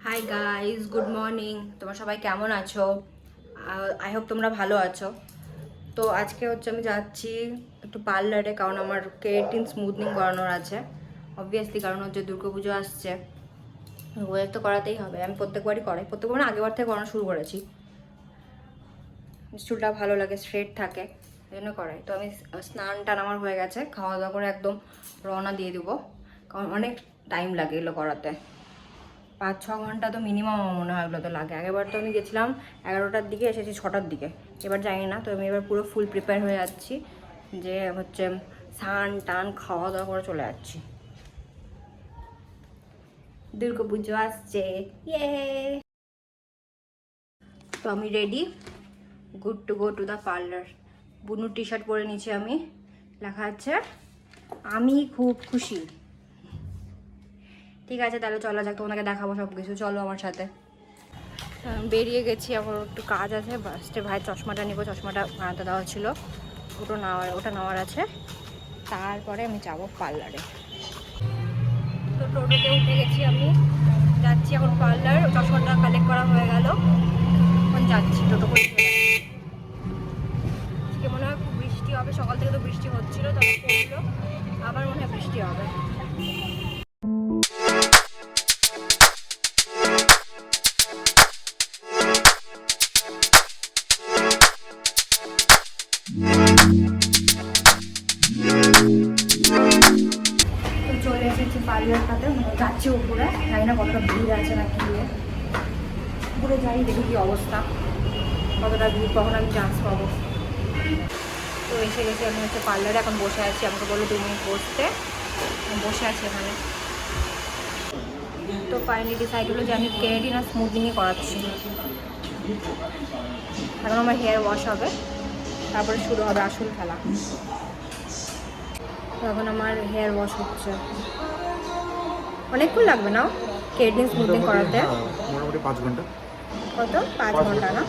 Hi guys, good morning. তোমরা সবাই কেমন আছো? আই হোপ তোমরা ভালো আছো। তো আজকে আমি যাচ্ছি একটু পার্লারে, কারণ আমার কেরাটিন স্মুথনিং করানোর আছে। অবভিয়াসলি, কারণ দুর্গাপুজো আসছে, ওয়েট তো করাতেই হবে। আমি প্রত্যেকবারই করাই, প্রত্যেকবার আগেবার থেকে করানো শুরু করেছি। চুলটা ভালো লাগে, স্ট্রেট থাকে, এই জন্য করাই। তো আমি স্নান টান আমার হয়ে গেছে, খাওয়া দাওয়া করে একদম রওনা দিয়ে দেবো, কারণ অনেক টাইম লাগে এগুলো করাতে। 5-6 ঘন্টা তো মিনিমাম আমার মনে হয় ওগুলো তো লাগে। আগেরবার তো আমি গেছিলাম 11টার দিকে, এসেছি 6টার দিকে। এবার জানি না, তো আমি এবার পুরো ফুল প্রিপেয়ার হয়ে যাচ্ছি, যে স্নান টান খাওয়া দাওয়া করে চলে যাচ্ছি। দুর্গা পুজো আসছে, ইয়ে! তো আমি ready, good to go to the parlour. বুনুর টি শার্ট পরে নিয়েছি আমি, লেখা আছে আমি খুব খুশি। ঠিক আছে, তাহলে চলা যাক, তোমাকে দেখাবো সব কিছু। চলো আমার সাথে। বেরিয়ে গেছি, আমার একটু কাজ আছে। ফার্স্টে ভাই চশমাটা নিব, চশমাটা বানাতে দেওয়া ছিল, ওটা নেওয়ার আছে। তারপরে আমি যাব পার্লারে। তো টোটোতে উঠে গেছি, আমি যাচ্ছি এখন পার্লার। চশমাটা কালেক্ট করা হয়ে গেল, এখন যাচ্ছি টোটো করে। আজকে মনে হয় খুব বৃষ্টি হবে, সকাল থেকে তো বৃষ্টি হচ্ছিল, তবে কমলো, আবার মনে হয় বৃষ্টি হবে। চলে এসেছি পার্লারটাতে, যাচ্ছি উপরে, জানি না কতটা ভিড় আছে না কি। উপরে যাই, দেখি কি অবস্থা, কতটা ভিড়, কখন আমি চান্স পাবো। তো এসে গেছি আমি পার্লারে, এখন বসে আছি। আমাকে বললো 2 মিনিট বসতে, বসে আছি এখানে। তো ফাইনালি ডিসাইড হলো যে আমি কেরাটিন আর স্মুথনিংই করাচ্ছি। এখন আমার হেয়ার ওয়াশ হবে, তারপরে শুরু হবে আসল খেলা। তো এখন আমার হেয়ার ওয়াশ হচ্ছে। অনেকক্ষণ লাগবে না কেরাটিন স্মুথনিং করাতে? মোটামুটি 5 ঘন্টা। কত? 5 ঘন্টা না?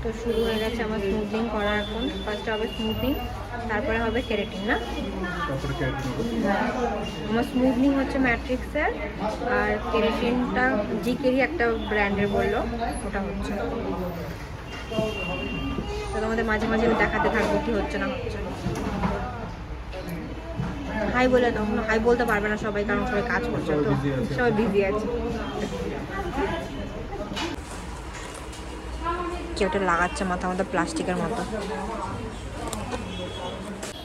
তো শুরু হয়ে গেছে আমার স্মুথনিং করা। এখন ফার্স্টে হবে স্মুথনিং, তারপরে হবে কেরাটিন, না? আমার স্মুথনিং হচ্ছে ম্যাট্রিক্সের, আর কেরাটিনটা জিকেরই একটা ব্র্যান্ডের বললো, ওটা হচ্ছে। তো তোমাদের মাঝে মাঝে আমি দেখাতে থাকবো কি হচ্ছে না হচ্ছে। হাই বলে দাও। হাই বলতে পারবে না সবাই, কারণ সবাই কাজ করছে, তো সবাই বিজি আছে। কেউ ওটা লাগাচ্ছে মাথা মতো, প্লাস্টিকের মতো।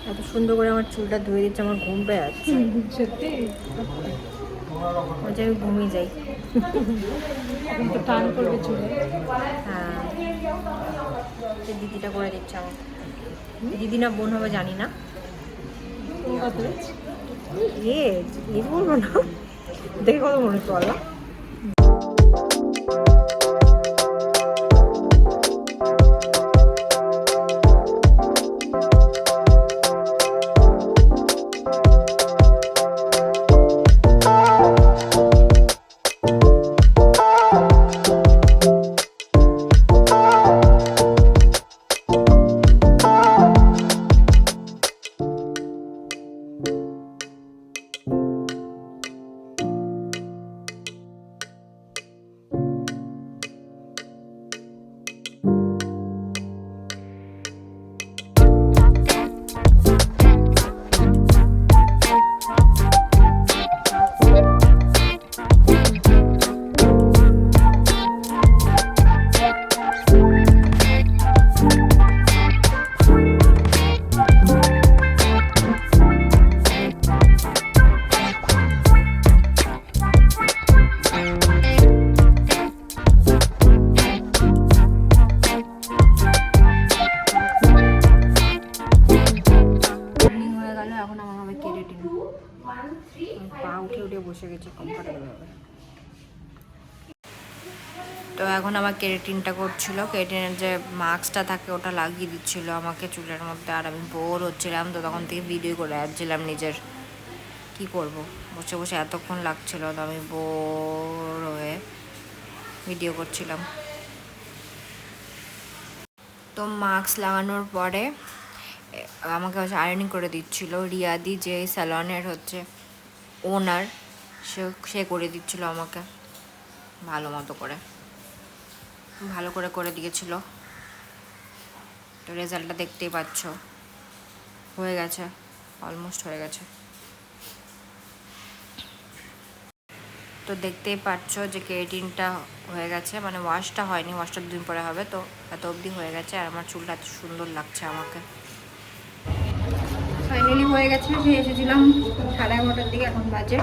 এত সুন্দর করে আমার চুলটা ধুয়ে দিচ্ছে, আমার ঘুম পেয়ে যাচ্ছে সত্যি। ওই যে আমি ঘুমিয়ে যাই, টান করবে চুলে। হ্যাঁ, দিদিটা করে দিচ্ছে আমার। দিদি না বোন হবে জানি না, এ বলবো না, দেখে কত মনে হচ্ছে বলো। পা উঠে উঠে বসে গেছি কমফর্টেবল হবে। তো এখন আমার কেরাটিনটা করছিল, কেরাটিনের যে মাস্কটা থাকে ওটা লাগিয়ে দিচ্ছিল আমাকে চুলের মধ্যে, আর আমি বোর হচ্ছিলাম, তো তখন থেকে ভিডিও করে আসছিলাম নিজের। কি করব, বসে বসে এতক্ষণ লাগছিল, তো আমি বোর হয়ে ভিডিও করছিলাম। তো মাস্ক লাগানোর পরে আমাকে আয়রনিং করে দিচ্ছিল রিয়াদি, যে স্যালনের ওনার। সে করে দিচ্ছিল আমাকে ভালো মতো করে, ভালো করে করে দিয়েছিল। তো রেজাল্টটা দেখতেই পাচ্ছ, হয়ে গেছে, অলমোস্ট হয়ে গেছে। তো দেখতেই পাচ্ছ যে কেরাটিনটা হয়ে গেছে, মানে ওয়াশটা হয়নি, ওয়াশটা 2 দিন পরে হবে। তো এত অবধি হয়ে গেছে, আর আমার চুলটা এত সুন্দর লাগছে আমাকে। ফাইনালি হয়ে গেছে। যে এসেছিলাম 11:30টার দিকে, এখন বাজে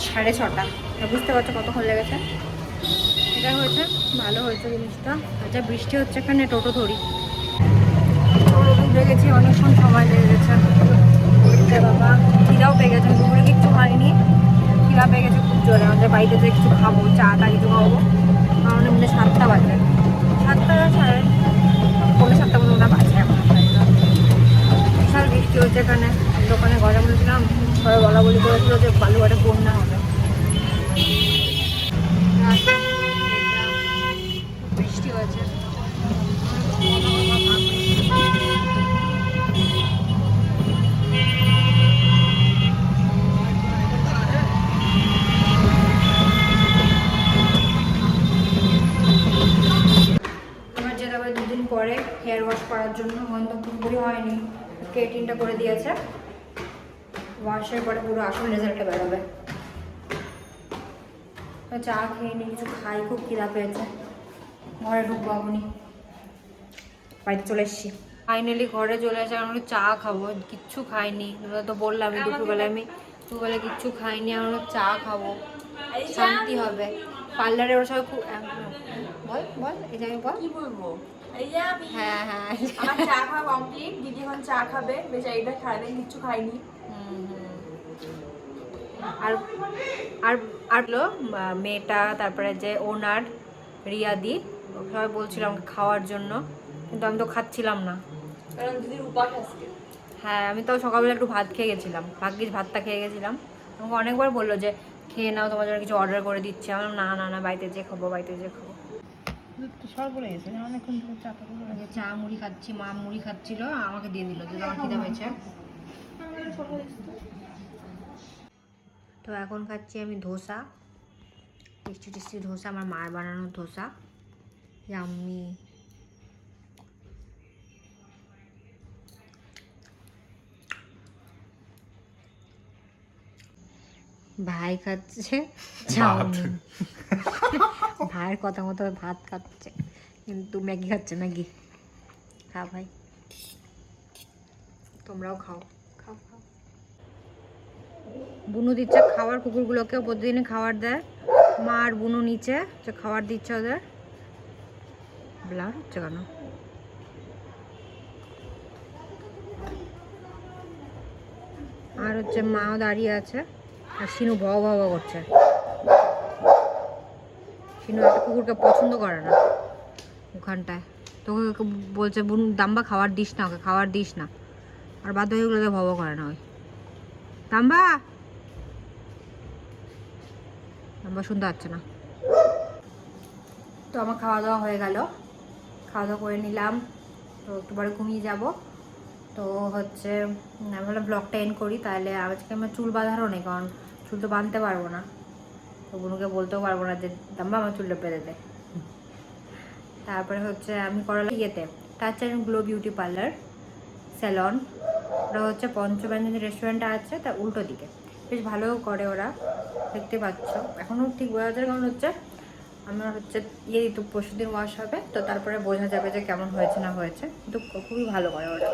6:30। বুঝতে পারছো কতক্ষণ লেগেছে। এটা হয়েছে, ভালো হয়েছে জিনিসটা। আচ্ছা, বৃষ্টি হচ্ছে এখানে, টোটো ধরি, উঠে গেছি, অনেকক্ষণ সময় লেগে গেছে। বাবা খিদাও পেয়ে গেছে, দুপুরে কিচ্ছু খাইনি, খিদা পেয়ে গেছে খুব জোরে। আমাদের বাড়িতে যে কিছু খাবো, চা টা কিছু খাবো, কারণ এমনি 7টা বাজে, 7টা 7:30 মতো বাজে এখন। বিশাল বৃষ্টি হচ্ছে এখানে। দোকানে ঘরে বলেছিলাম, সবাই বলা বলি করেছিল যে বালুঘাটে বন্যা হবে। বৃষ্টি হয়েছে, যেতে হবে 2 দিন পরে হেয়ার ওয়াশ করার জন্য। এখন তো পুরোপুরি হয়নি, কেরাটিনটা করে দিয়েছে। ওয়াশের পরে পুরো আসল রেজাল্টটা বেরোবে। চা খেয়ে নিই, কিছু খাই, খুব খিদা পেয়েছে। ঘরে ঢুকবো এখনই, বাড়িতে চলে এসেছি। ফাইনালি ঘরে চলে এসে আমরা চা খাবো, কিচ্ছু খাইনি। তোমরা তো বললাম দুপুরবেলায় কিচ্ছু খাইনি, আমরা চা খাবো, শান্তি হবে। পার্লারে ওরা সবাই খুব বল বল এই যে বল কি বলবো, এই যে আমি হ্যাঁ হ্যাঁ আমার চা খাওয়া কমপ্লিট। দিদি এখন চা খাবে, বেচারিটা সারাদিন কিচ্ছু খাইনি। আর আর আরলো মেয়েটা, তারপরে যে ওনার রিয়াদি, সবাই বলছিল আমাকে খাওয়ার জন্য, কিন্তু আমি তো খাচ্ছিলাম না, কারণ দিদির উপাস আজকে। হ্যাঁ, আমি তো সকালবেলা একটু ভাত খেয়ে গেছিলাম, ভাগ্যিস ভাতটা খেয়ে গেছিলাম। আমাকে অনেকবার বললো যে খেয়ে নাও, তোমার জন্য কিছু অর্ডার করে দিচ্ছি। আমার না না না, বাড়িতে যেয়ে খাবো, বাড়িতে যেয়ে খাবো। চা মুড়ি খাচ্ছি, মা মুড়ি খাচ্ছিল, আমাকে দিয়ে দিল, যে আমার খিদা পেয়েছে। তো এখন খাচ্ছি আমি ধোসা, টেস্টি টেস্টি ধোসা, আমার মার বানানো ধোসা, ইয়াম্মি। ভাই খাচ্ছে চাউমিন, ভাইয়ের কথা মতো ভাত খাচ্ছে, কিন্তু ম্যাগি খাচ্ছে, ম্যাগি। খা ভাই, তোমরাও খাও, খাও খাও। বুনু দিচ্ছে খাবার কুকুরগুলোকেও, প্রতিদিনই খাবার দেয় মা, আর বুনু নিচে যে খাবার দিচ্ছে ওদের। ব্লার হচ্ছে কেন? আর হচ্ছে মাও দাঁড়িয়ে আছে, আর শিনু ভও ভও করছে। শিনু একটা কুকুরকে পছন্দ করে না ওখানটায়, তো ওকে বলছে বুনু দাম্বা খাবার দিস না, ওকে খাবার দিস না, আর বাধ্য হয়ে ওগুলোকে ভব করে না। ওই দাম্বা, দাম্বা শুনতে পাচ্ছে না। তো আমার খাওয়া দাওয়া হয়ে গেল, খাওয়া দাওয়া করে নিলাম, তো একটু পরে ঘুমিয়ে যাব। তো হচ্ছে আমি ভাবলাম ব্লগটা এন্ড করি, তাহলে আজকে আমার চুল বাঁধারও নেই, কারণ চুল তো বাঁধতে পারবো না, তো বোনকে বলতেও পারবো না যে দাম্বা আমার চুলটা বেঁধে দে। তারপরে হচ্ছে আমি করালাম ইয়েতে touch and glow beauty parlour salon, ওটা হচ্ছে পঞ্চব্যঞ্জন রেস্টুরেন্টটা আছে তার উল্টো দিকে, বেশ ভালো করে ওরা, দেখতে পাচ্ছ। এখনও ঠিক বোঝা যাচ্ছে, কারণ হচ্ছে আমার হচ্ছে ইয়ে তো পরশুদিন ওয়াশ হবে, তো তারপরে বোঝা যাবে যে কেমন হয়েছে না হয়েছে, কিন্তু খুবই ভালো করে ওরা।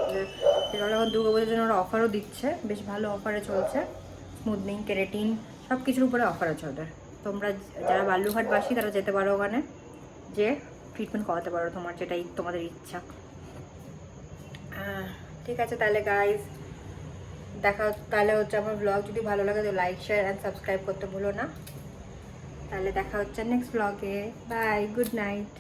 ওরা এখন দুর্গাপুজোর জন্য ওরা অফারও দিচ্ছে, বেশ ভালো অফারে চলছে, স্মুথনিং, কেরাটিন সব কিছুর উপরে অফার আছে ওদের। তোমরা যারা বালুরঘাটবাসী তারা যেতে পারো ওখানে, যে ট্রিটমেন্ট করাতে পারো তোমার যেটাই তোমাদের ইচ্ছা। ঠিক আছে তাহলে গাইজ, দেখা তাহলে হচ্ছে আমার ব্লগ যদি ভালো লাগে তো লাইক শেয়ার অ্যান্ড সাবস্ক্রাইব করতে ভুলো না। তাহলে দেখা হচ্ছে নেক্সট ব্লগে, বাই, গুড নাইট।